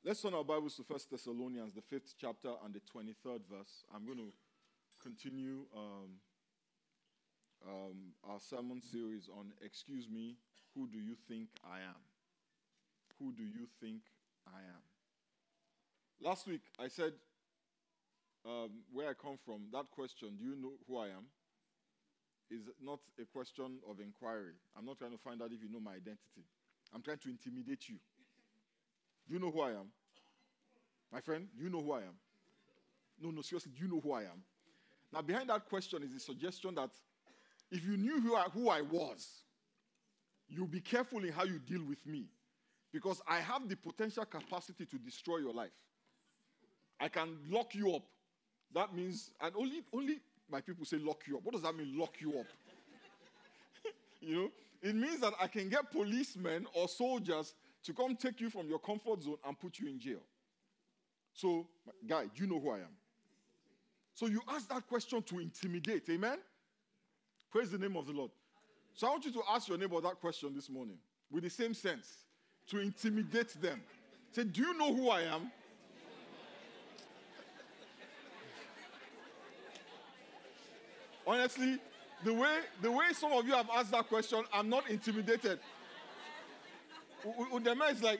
Let's turn our Bibles to 1 Thessalonians, the 5th chapter and the 23rd verse. I'm going to continue our sermon series on Excuse Me, Who Do You Think I Am? Who do you think I am? Last week, I said where I come from, that question, do you know who I am, is not a question of inquiry. I'm not trying to find out if you know my identity. I'm trying to intimidate you. Do you know who I am? My friend, do you know who I am? No, seriously, do you know who I am? Now, behind that question is the suggestion that if you knew who I was, you'll be careful in how you deal with me. Because I have the potential capacity to destroy your life. I can lock you up. That means, and only my people say lock you up. What does that mean, lock you up? You know, it means that I can get policemen or soldiers to come take you from your comfort zone and put you in jail. So, guy, do you know who I am? So you ask that question to intimidate, amen? Praise the name of the Lord. So I want you to ask your neighbor that question this morning with the same sense, to intimidate them. Say, do you know who I am? Honestly, the way some of you have asked that question, I'm not intimidated. Udema is like,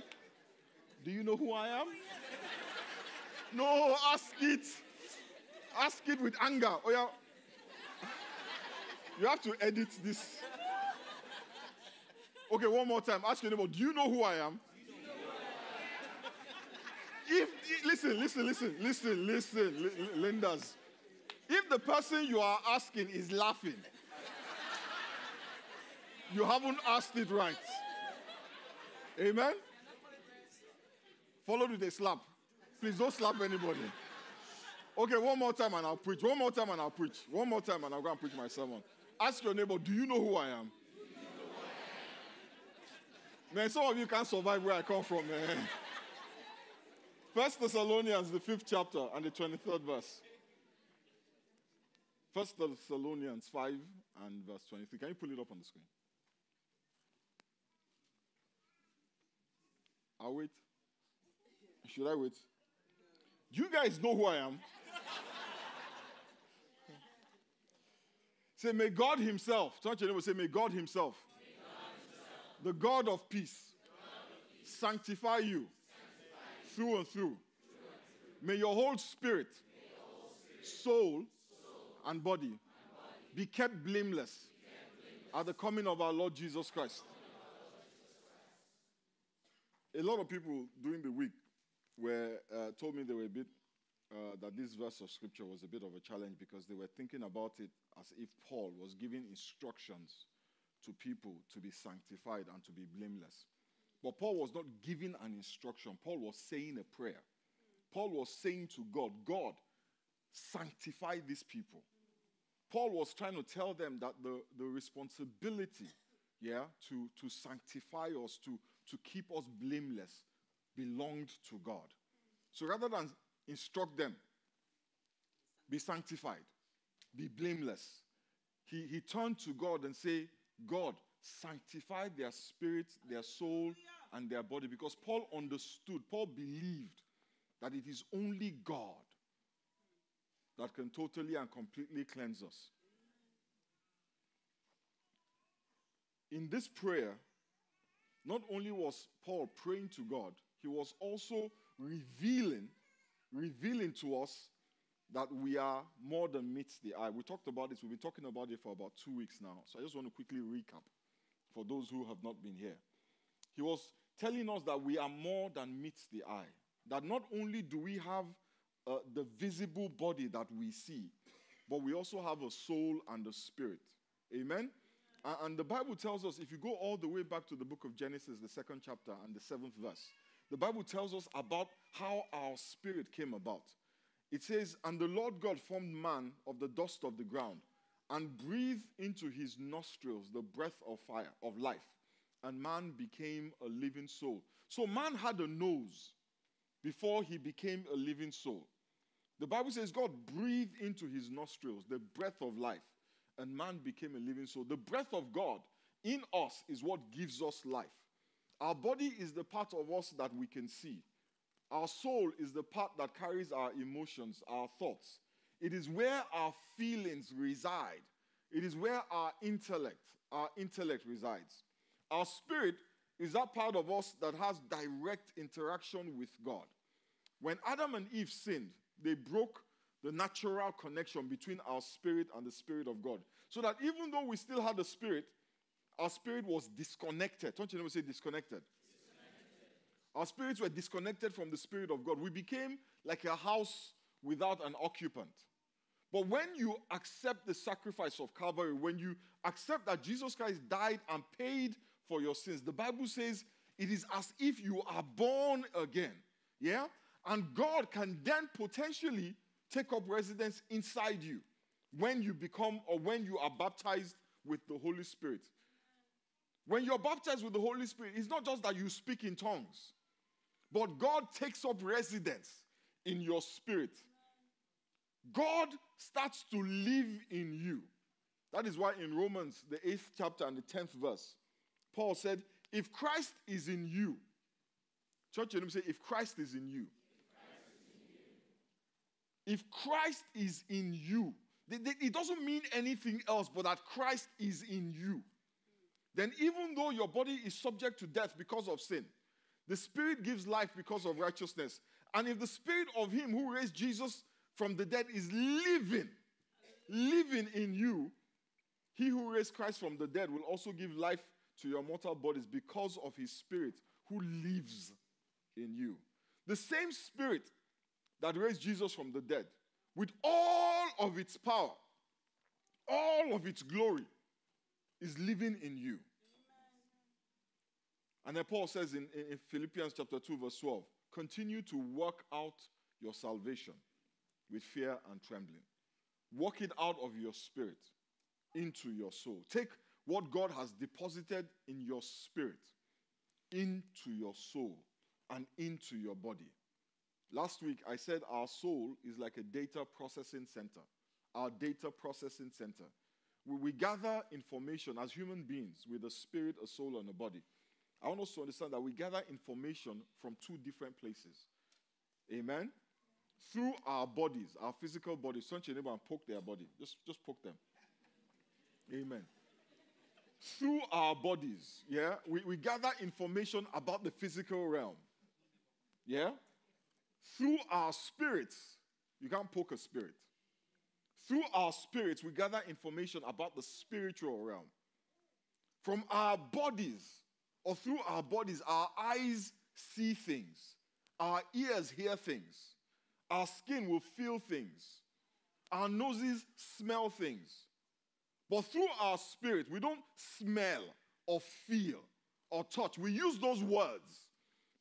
do you know who I am? No, ask it. Ask it with anger. Oh, yeah. You have to edit this. Okay, one more time. Ask your neighbor, do you know who I am? Listen, Lindas. If the person you are asking is laughing, you haven't asked it right. Amen? Followed with a slap. Please don't slap anybody. Okay, one more time and I'll preach. One more time and I'll preach. One more time and I'll go and preach my sermon. Ask your neighbor, do you know who I am? Man, some of you can't survive where I come from, man. 1 Thessalonians, the 5th chapter and the 23rd verse. 1 Thessalonians 5 and verse 23. Can you pull it up on the screen? I'll wait. Should I wait? Do you guys know who I am? Say, may God himself, turn to your neighbor, say, may God himself, the God of peace, sanctify you through and through. May your whole spirit, soul, and body be kept blameless at the coming of our Lord Jesus Christ. A lot of people during the week told me they were a bit, that this verse of scripture was a bit of a challenge because they were thinking about it as if Paul was giving instructions to people to be sanctified and to be blameless. But Paul was not giving an instruction. Paul was saying a prayer. Paul was saying to God, God, sanctify these people. Paul was trying to tell them that the responsibility, to sanctify us, to keep us blameless, belonged to God. So rather than instruct them, be sanctified, be blameless, he turned to God and said, God, sanctify their spirit, their soul, and their body. Because Paul understood, Paul believed that it is only God that can totally and completely cleanse us. In this prayer, not only was Paul praying to God, he was also revealing to us that we are more than meets the eye. We talked about this. We've been talking about it for about 2 weeks now. So I just want to quickly recap for those who have not been here. He was telling us that we are more than meets the eye. That not only do we have the visible body that we see, but we also have a soul and a spirit. Amen? And the Bible tells us, if you go all the way back to the book of Genesis, the 2nd chapter and the 7th verse, the Bible tells us about how our spirit came about. It says, and the Lord God formed man of the dust of the ground and breathed into his nostrils the breath of fire, of life. And man became a living soul. So man had a nose before he became a living soul. The Bible says God breathed into his nostrils the breath of life. And man became a living soul. The breath of God in us is what gives us life. Our body is the part of us that we can see. Our soul is the part that carries our emotions, our thoughts. It is where our feelings reside. It is where our intellect resides. Our spirit is that part of us that has direct interaction with God. When Adam and Eve sinned, they broke the natural connection between our spirit and the Spirit of God. So that even though we still had the Spirit, our spirit was disconnected. Don't you ever say disconnected? Our spirits were disconnected from the Spirit of God. We became like a house without an occupant. But when you accept the sacrifice of Calvary, when you accept that Jesus Christ died and paid for your sins, the Bible says it is as if you are born again. Yeah? And God can then potentially take up residence inside you when you become or when you are baptized with the Holy Spirit. When you're baptized with the Holy Spirit, it's not just that you speak in tongues, but God takes up residence in your spirit. God starts to live in you. That is why in Romans, the 8th chapter and the 10th verse, Paul said, if Christ is in you, church, let me say, if Christ is in you. If Christ is in you, it doesn't mean anything else but that Christ is in you. Then even though your body is subject to death because of sin, the Spirit gives life because of righteousness. And if the Spirit of Him who raised Jesus from the dead is living in you, He who raised Christ from the dead will also give life to your mortal bodies because of His Spirit who lives in you. The same Spirit that raised Jesus from the dead, with all of its power, all of its glory, is living in you. And then Paul says in Philippians chapter 2 verse 12, continue to work out your salvation with fear and trembling. Work it out of your spirit into your soul. Take what God has deposited in your spirit into your soul and into your body. Last week I said our soul is like a data processing center. Our data processing center. We gather information as human beings with a spirit, a soul, and a body. I want us to understand that we gather information from two different places. Amen? Through our bodies, our physical bodies. Touch your neighbor and poke their body. Just poke them. Amen. Through our bodies, yeah, we gather information about the physical realm. Yeah? Through our spirits, you can't poke a spirit. Through our spirits, we gather information about the spiritual realm. From our bodies, or through our bodies, our eyes see things. Our ears hear things. Our skin will feel things. Our noses smell things. But through our spirit, we don't smell or feel or touch. We use those words,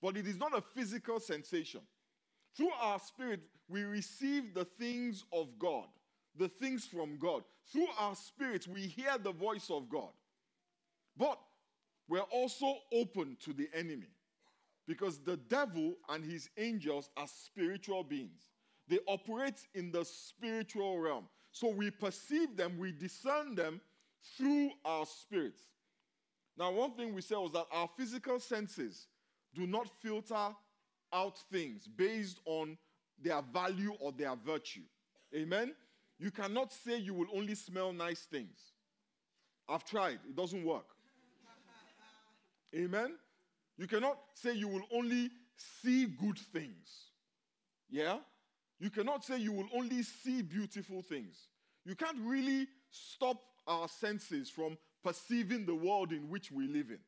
but it is not a physical sensation. Through our spirit, we receive the things of God, the things from God. Through our spirits, we hear the voice of God. But we're also open to the enemy because the devil and his angels are spiritual beings. They operate in the spiritual realm. So we perceive them, we discern them through our spirits. Now, one thing we said was that our physical senses do not filter out things based on their value or their virtue. Amen? You cannot say you will only smell nice things. I've tried. It doesn't work. Amen? You cannot say you will only see good things. Yeah? You cannot say you will only see beautiful things. You can't really stop our senses from perceiving the world in which we live in.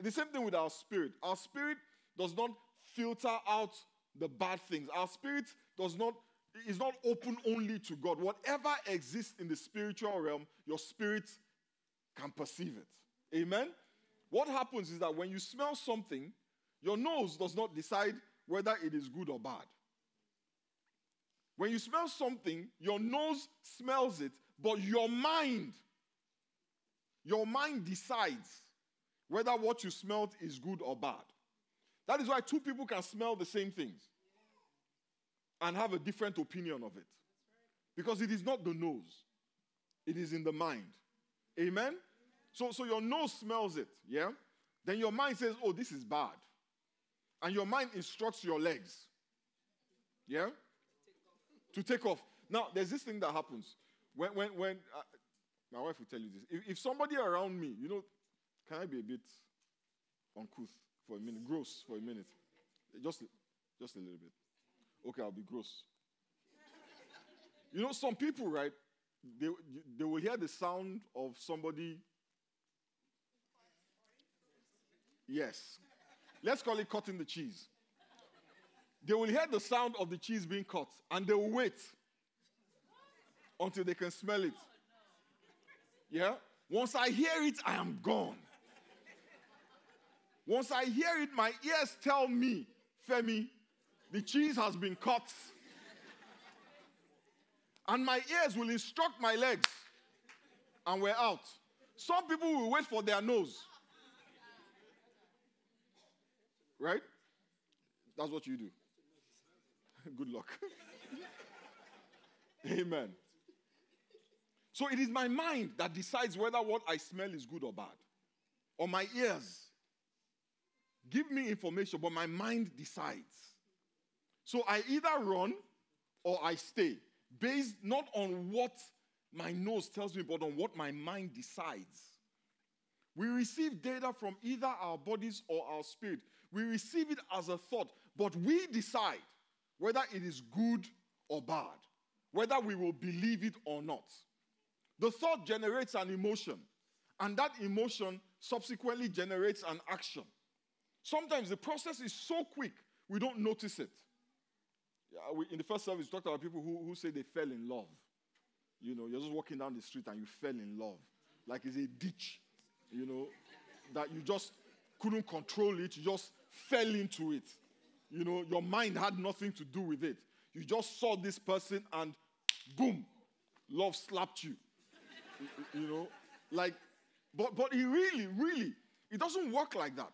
The same thing with our spirit. Our spirit does not filter out the bad things. Our spirit is not open only to God. Whatever exists in the spiritual realm, your spirit can perceive it. Amen? What happens is that when you smell something, your nose does not decide whether it is good or bad. When you smell something, your nose smells it, but your mind decides whether what you smelled is good or bad. That is why two people can smell the same things and have a different opinion of it. Because it is not the nose. It is in the mind. Amen? So your nose smells it, yeah? Then your mind says, oh, this is bad. and your mind instructs your legs. Yeah? To take off. Now, there's this thing that happens. When my wife will tell you this. If somebody around me, can I be a bit uncouth for a minute? Gross for a minute? Just a little bit. Okay, I'll be gross. Some people, right, they will hear the sound of somebody. Yes. Let's call it cutting the cheese. They will hear the sound of the cheese being cut, and they will wait until they can smell it. Yeah? Once I hear it, I am gone. Once I hear it, my ears tell me, Femi, the cheese has been cut. And my ears will instruct my legs. And we're out. Some people will wait for their nose. Right? That's what you do. Good luck. Amen. So it is my mind that decides whether what I smell is good or bad. Or my ears give me information, but my mind decides. So I either run or I stay, based not on what my nose tells me, but on what my mind decides. We receive data from either our bodies or our spirit. We receive it as a thought, but we decide whether it is good or bad, whether we will believe it or not. The thought generates an emotion, and that emotion subsequently generates an action. Sometimes the process is so quick, we don't notice it. In the first service, we talked about people who say they fell in love. You're just walking down the street and you fell in love. Like it's a ditch, that you just couldn't control it. You just fell into it. Your mind had nothing to do with it. You just saw this person and boom, love slapped you. But it really, it doesn't work like that.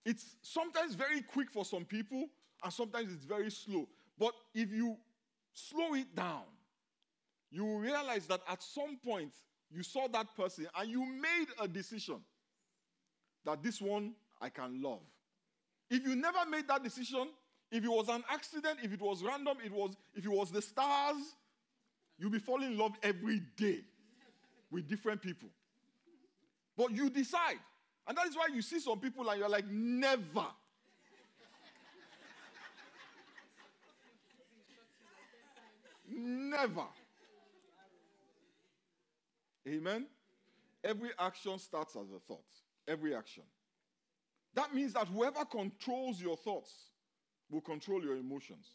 It's sometimes very quick for some people, and sometimes it's very slow. But if you slow it down, you will realize that at some point, you saw that person and you made a decision that this one I can love. If you never made that decision, if it was an accident, if it was random, if it was the stars, you'll be falling in love every day with different people. But you decide. And that is why you see some people and you're like, never. Never. Amen? Every action starts as a thought. Every action. That means that whoever controls your thoughts will control your emotions.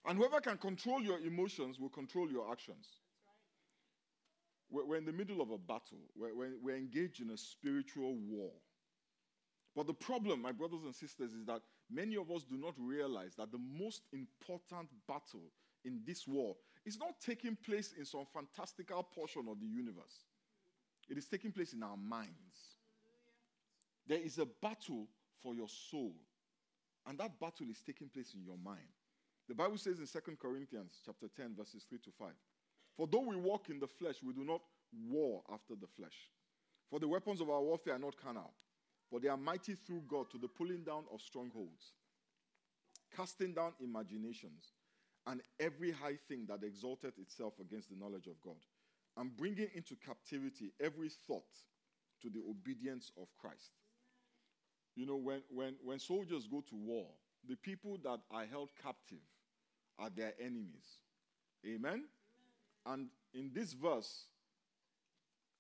And whoever can control your emotions will control your actions. We're in the middle of a battle. We're engaged in a spiritual war. But the problem, my brothers and sisters, is that many of us do not realize that the most important battle in this war is not taking place in some fantastical portion of the universe. It is taking place in our minds. There is a battle for your soul. And that battle is taking place in your mind. The Bible says in 2 Corinthians chapter 10, verses 3 to 5, "For though we walk in the flesh, we do not war after the flesh. For the weapons of our warfare are not carnal, but they are mighty through God to the pulling down of strongholds, casting down imaginations, and every high thing that exalteth itself against the knowledge of God, and bringing into captivity every thought to the obedience of Christ." When soldiers go to war, the people that are held captive are their enemies. Amen? And in this verse,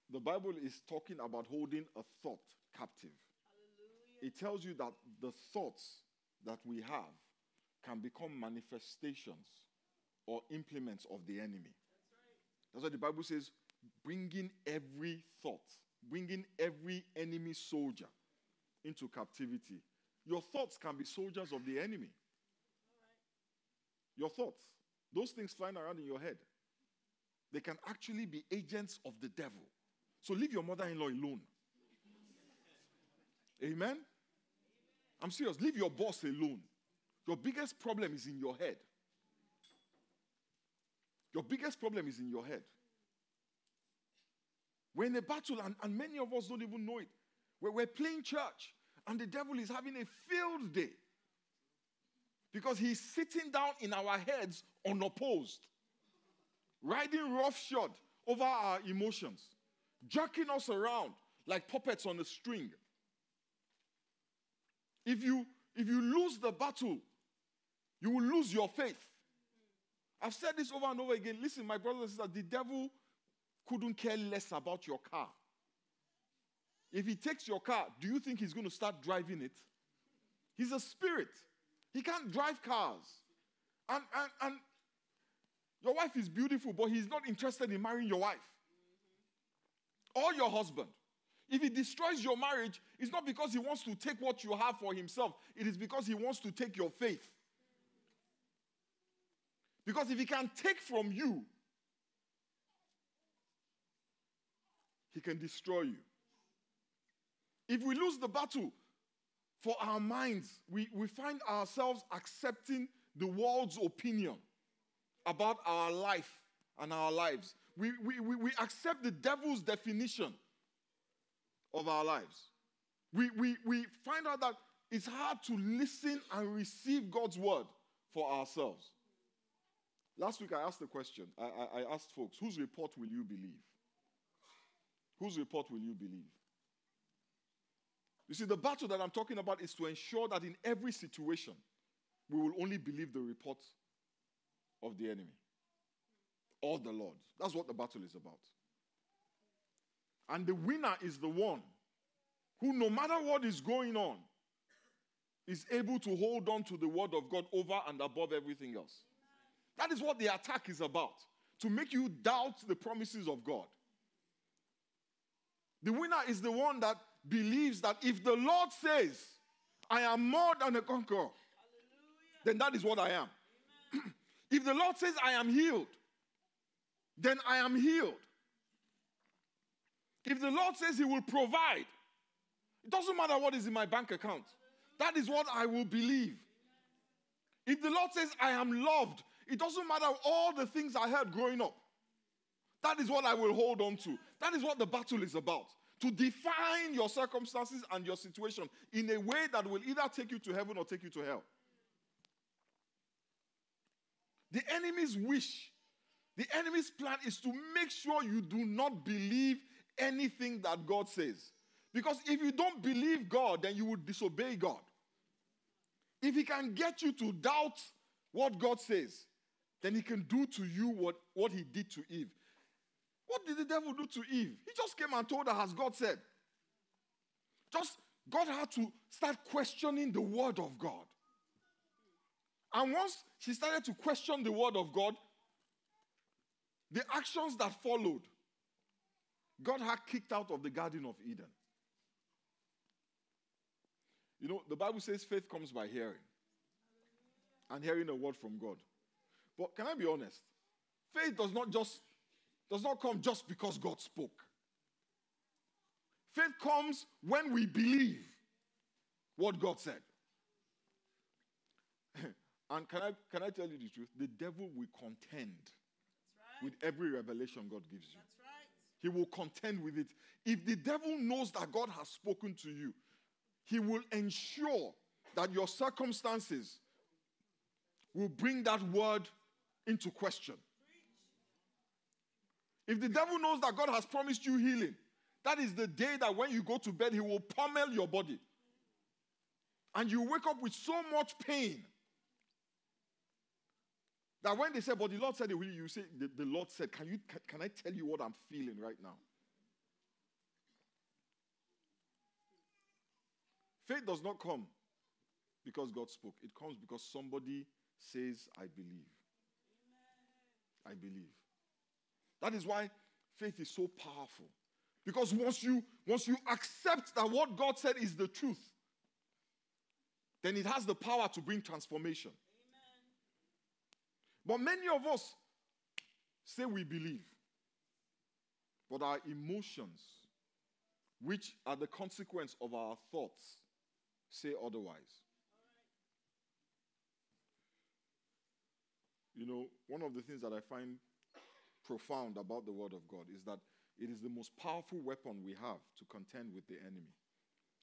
the Bible is talking about holding a thought captive. Hallelujah. It tells you that the thoughts that we have can become manifestations or implements of the enemy. That's why the Bible says, bringing every thought, bringing every enemy soldier into captivity. Your thoughts can be soldiers of the enemy. Your thoughts, those things flying around in your head, they can actually be agents of the devil. So leave your mother-in-law alone. Amen? I'm serious. Leave your boss alone. Your biggest problem is in your head. Your biggest problem is in your head. We're in a battle, and many of us don't even know it. We're playing church, And the devil is having a field day. Because he's sitting down in our heads unopposed, riding roughshod over our emotions, jerking us around like puppets on a string. If you lose the battle, you will lose your faith. I've said this over and over again. Listen, my brothers and sisters, the devil couldn't care less about your car. If he takes your car, do you think he's going to start driving it? He's a spirit. He can't drive cars. And your wife is beautiful, but he's not interested in marrying your wife. Or your husband. If he destroys your marriage, it's not because he wants to take what you have for himself. It is because he wants to take your faith. Because if he can take from you, he can destroy you. If we lose the battle for our minds, we find ourselves accepting the world's opinion about our life and our lives. We accept the devil's definition of our lives. We find out that it's hard to listen and receive God's word for ourselves. Last week I asked the question. I asked folks, whose report will you believe? Whose report will you believe? You see, the battle that I'm talking about is to ensure that in every situation, we will only believe the report of the enemy or the Lord. That's what the battle is about. And the winner is the one who, no matter what is going on, is able to hold on to the word of God over and above everything else. That is what the attack is about, to make you doubt the promises of God. The winner is the one that believes that if the Lord says, I am more than a conqueror, hallelujah, then that is what I am. If the Lord says I am healed, then I am healed. If the Lord says he will provide, it doesn't matter what is in my bank account. That is what I will believe. If the Lord says I am loved, it doesn't matter all the things I heard growing up. That is what I will hold on to. That is what the battle is about. To define your circumstances and your situation in a way that will either take you to heaven or take you to hell. The enemy's wish, the enemy's plan is to make sure you do not believe anything that God says. Because if you don't believe God, then you will disobey God. If he can get you to doubt what God says, then he can do to you what he did to Eve. What did the devil do to Eve? He just came and told her, as God said. God had to start questioning the word of God. And once she started to question the word of God, the actions that followed, God had kicked out of the Garden of Eden. You know, the Bible says faith comes by hearing. And hearing a word from God. But can I be honest? Faith does not come just because God spoke. Faith comes when we believe what God said. And can I tell you the truth? The devil will contend with every revelation God gives you. That's right. He will contend with it. If the devil knows that God has spoken to you, he will ensure that your circumstances will bring that word into question. If the devil knows that God has promised you healing, that is the day that when you go to bed, he will pummel your body. And you wake up with so much pain that when they say, but the Lord said it will, you say, the Lord said, can I tell you what I'm feeling right now? Faith does not come because God spoke. It comes because somebody says, I believe. I believe. That is why faith is so powerful. Because once you accept that what God said is the truth, then it has the power to bring transformation. Amen. But many of us say we believe, but our emotions, which are the consequence of our thoughts, say otherwise. You know, one of the things that I find profound about the word of God is that it is the most powerful weapon we have to contend with the enemy.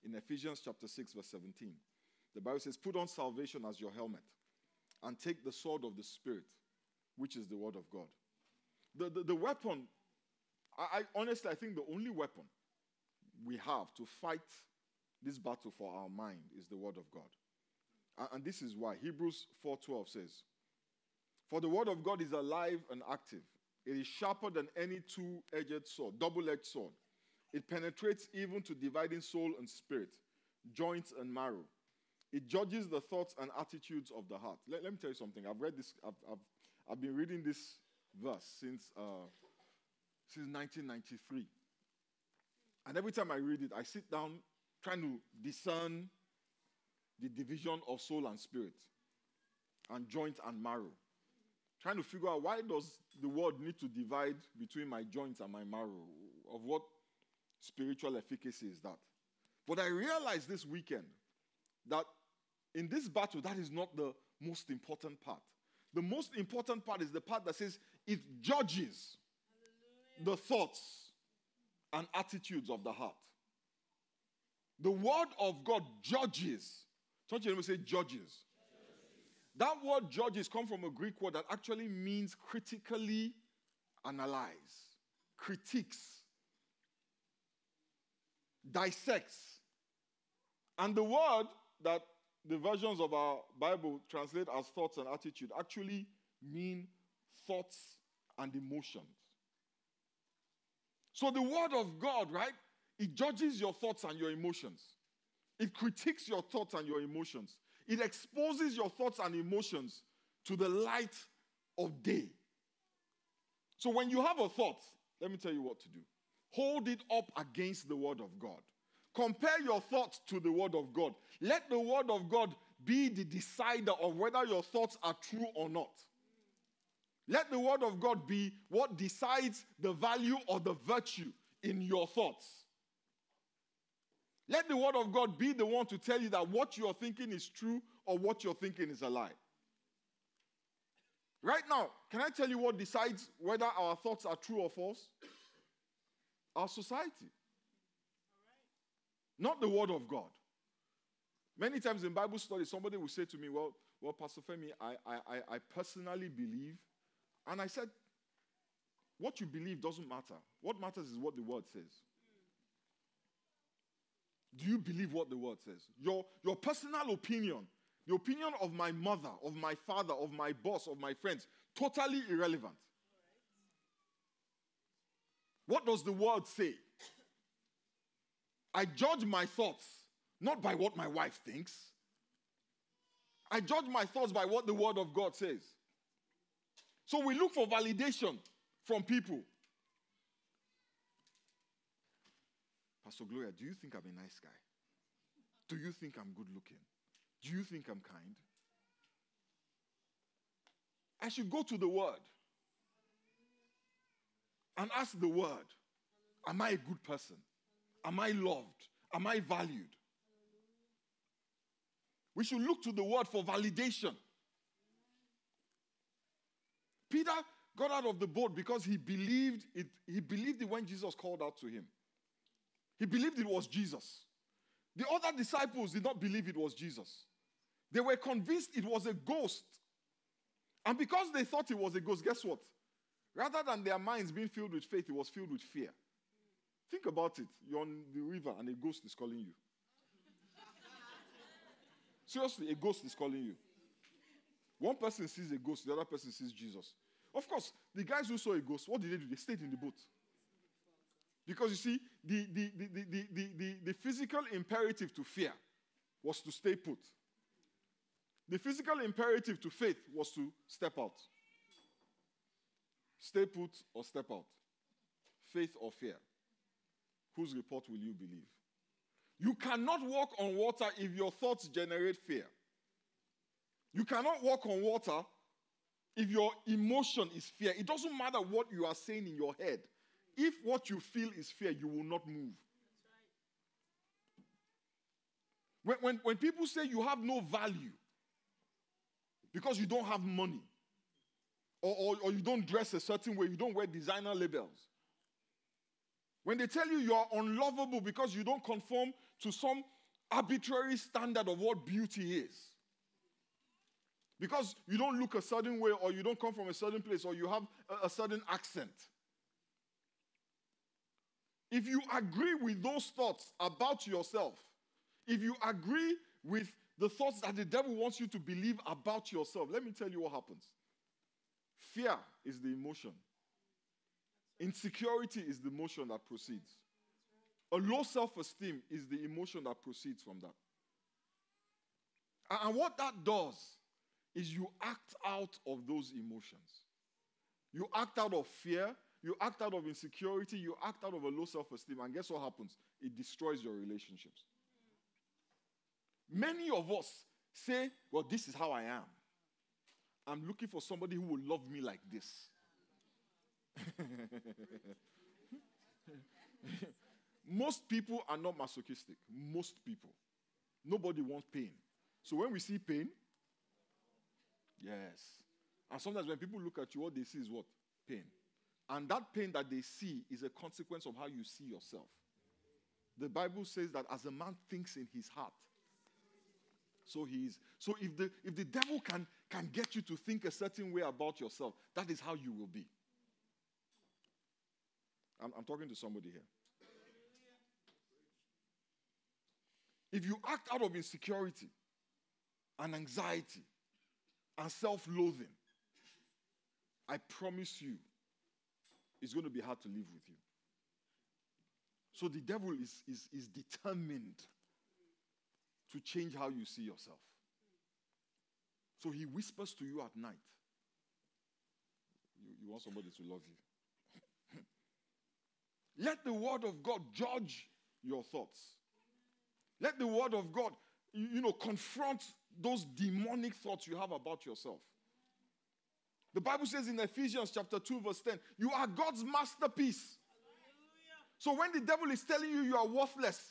In Ephesians chapter 6, verse 17, the Bible says, put on salvation as your helmet and take the sword of the Spirit, which is the word of God. The weapon, I honestly, I think the only weapon we have to fight this battle for our mind is the word of God. And this is why. Hebrews 4:12 says, for the word of God is alive and active. It is sharper than any two-edged sword, double-edged sword. It penetrates even to dividing soul and spirit, joints and marrow. It judges the thoughts and attitudes of the heart. Let me tell you something. I've read this. I've been reading this verse since 1993. And every time I read it, I sit down trying to discern the division of soul and spirit and joint and marrow. Trying to figure out, why does the word need to divide between my joints and my marrow? Of what spiritual efficacy is that? But I realized this weekend that in this battle, that is not the most important part. The most important part is the part that says it judges the thoughts and attitudes of the heart. The word of God judges. Don't you ever say judges? That word judges comes from a Greek word that actually means critically analyze, critiques, dissects. And the word that the versions of our Bible translate as thoughts and attitude actually mean thoughts and emotions. So the word of God, right, it judges your thoughts and your emotions. It critiques your thoughts and your emotions. It exposes your thoughts and emotions to the light of day. So when you have a thought, let me tell you what to do. Hold it up against the word of God. Compare your thoughts to the word of God. Let the word of God be the decider of whether your thoughts are true or not. Let the word of God be what decides the value or the virtue in your thoughts. Let the word of God be the one to tell you that what you're thinking is true or what you're thinking is a lie. Right now, can I tell you what decides whether our thoughts are true or false? Our society. Not the word of God. Many times in Bible studies, somebody will say to me, well, Pastor Femi, I personally believe. And I said, what you believe doesn't matter. What matters is what the word says. Do you believe what the word says? Your personal opinion, the opinion of my mother, of my father, of my boss, of my friends, totally irrelevant. What does the word say? I judge my thoughts not by what my wife thinks. I judge my thoughts by what the word of God says. So we look for validation from people. Pastor Gloria, do you think I'm a nice guy? Do you think I'm good looking? Do you think I'm kind? I should go to the word and ask the word, am I a good person? Am I loved? Am I valued? We should look to the word for validation. Peter got out of the boat because he believed it. He believed it when Jesus called out to him. He believed it was Jesus. The other disciples did not believe it was Jesus. They were convinced it was a ghost. And because they thought it was a ghost, guess what? Rather than their minds being filled with faith, it was filled with fear. Think about it. You're on the river and a ghost is calling you. Seriously, a ghost is calling you. One person sees a ghost, the other person sees Jesus. Of course, the guys who saw a ghost, what did they do? They stayed in the boat. Because you see, the physical imperative to fear was to stay put. The physical imperative to faith was to step out. Stay put or step out. Faith or fear. Whose report will you believe? You cannot walk on water if your thoughts generate fear. You cannot walk on water if your emotion is fear. It doesn't matter what you are saying in your head. If what you feel is fear, you will not move. When people say you have no value because you don't have money, or you don't dress a certain way, you don't wear designer labels. When they tell you you are unlovable because you don't conform to some arbitrary standard of what beauty is. Because you don't look a certain way, or you don't come from a certain place, or you have a certain accent. If you agree with those thoughts about yourself, if you agree with the thoughts that the devil wants you to believe about yourself, let me tell you what happens. Fear is the emotion. Insecurity is the emotion that proceeds. A low self-esteem is the emotion that proceeds from that. And what that does is you act out of those emotions. You act out of fear, you act out of insecurity, you act out of a low self-esteem, and guess what happens? It destroys your relationships. Many of us say, well, this is how I am. I'm looking for somebody who will love me like this. Most people are not masochistic. Most people. Nobody wants pain. So when we see pain, yes. And sometimes when people look at you, what they see is what? Pain. And that pain that they see is a consequence of how you see yourself. The Bible says that as a man thinks in his heart, so he is. So if the devil can get you to think a certain way about yourself, that is how you will be. I'm talking to somebody here. If you act out of insecurity and anxiety and self-loathing, I promise you, it's going to be hard to live with you. So the devil is determined to change how you see yourself. So he whispers to you at night. You want somebody to love you. Let the word of God judge your thoughts. Let the word of God, confront those demonic thoughts you have about yourself. The Bible says in Ephesians chapter 2 verse 10, you are God's masterpiece. Hallelujah. So when the devil is telling you you are worthless,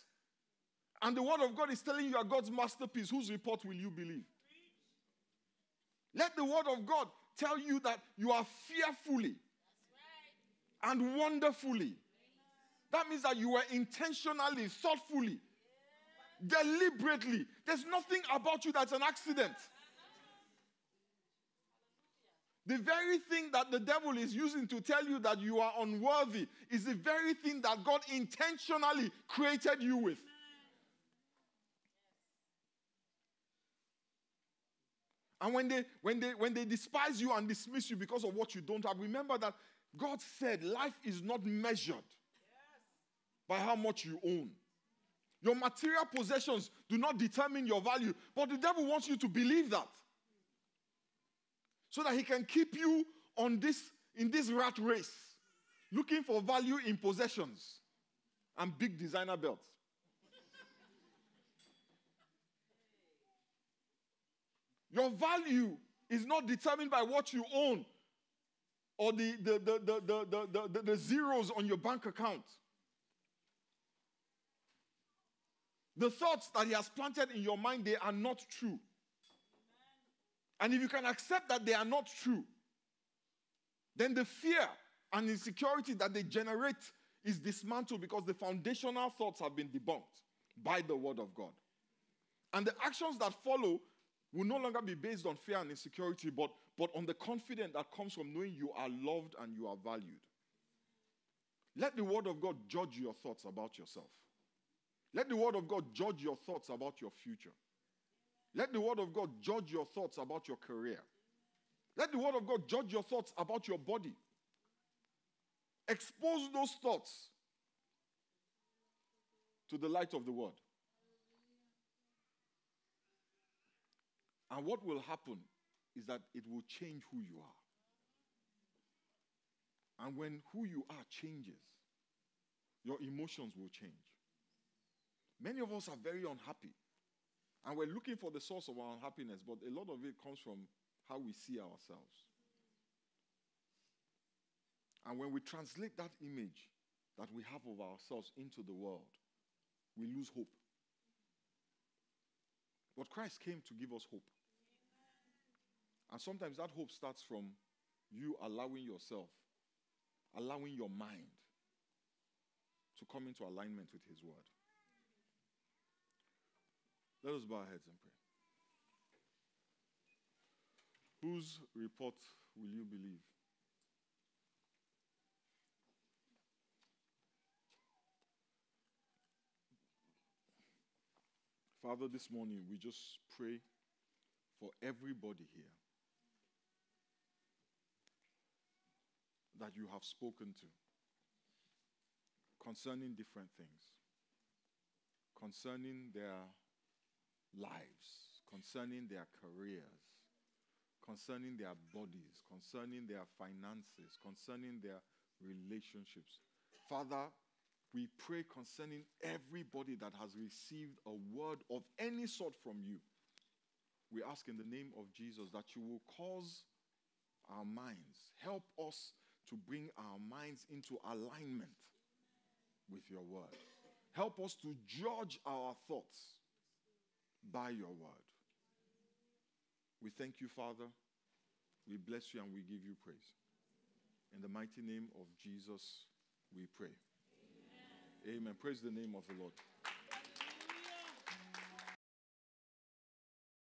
and the word of God is telling you are God's masterpiece, whose report will you believe? Let the word of God tell you that you are fearfully and wonderfully. That means that you were intentionally, thoughtfully, deliberately. There's nothing about you that's an accident. The very thing that the devil is using to tell you that you are unworthy is the very thing that God intentionally created you with. And when they despise you and dismiss you because of what you don't have, remember that God said life is not measured by how much you own. Your material possessions do not determine your value, but the devil wants you to believe that, so that he can keep you in this rat race, looking for value in possessions and big designer belts. Your value is not determined by what you own or the zeros on your bank account. The thoughts that he has planted in your mind, they are not true. And if you can accept that they are not true, then the fear and insecurity that they generate is dismantled, because the foundational thoughts have been debunked by the word of God. And the actions that follow will no longer be based on fear and insecurity, but on the confidence that comes from knowing you are loved and you are valued. Let the word of God judge your thoughts about yourself. Let the word of God judge your thoughts about your future. Let the word of God judge your thoughts about your career. Let the word of God judge your thoughts about your body. Expose those thoughts to the light of the word. And what will happen is that it will change who you are. And when who you are changes, your emotions will change. Many of us are very unhappy. And we're looking for the source of our unhappiness, but a lot of it comes from how we see ourselves. And when we translate that image that we have of ourselves into the world, we lose hope. But Christ came to give us hope. And sometimes that hope starts from you allowing yourself, allowing your mind to come into alignment with his word. Let us bow our heads and pray. Whose report will you believe? Father, this morning we just pray for everybody here that you have spoken to concerning different things, concerning their lives, concerning their careers, concerning their bodies, concerning their finances, concerning their relationships. Father, we pray concerning everybody that has received a word of any sort from you. We ask in the name of Jesus that you will cause our minds, help us to bring our minds into alignment with your word. Help us to judge our thoughts by your word. We thank you, Father. We bless you and we give you praise. In the mighty name of Jesus, we pray. Amen. Amen. Praise the name of the Lord.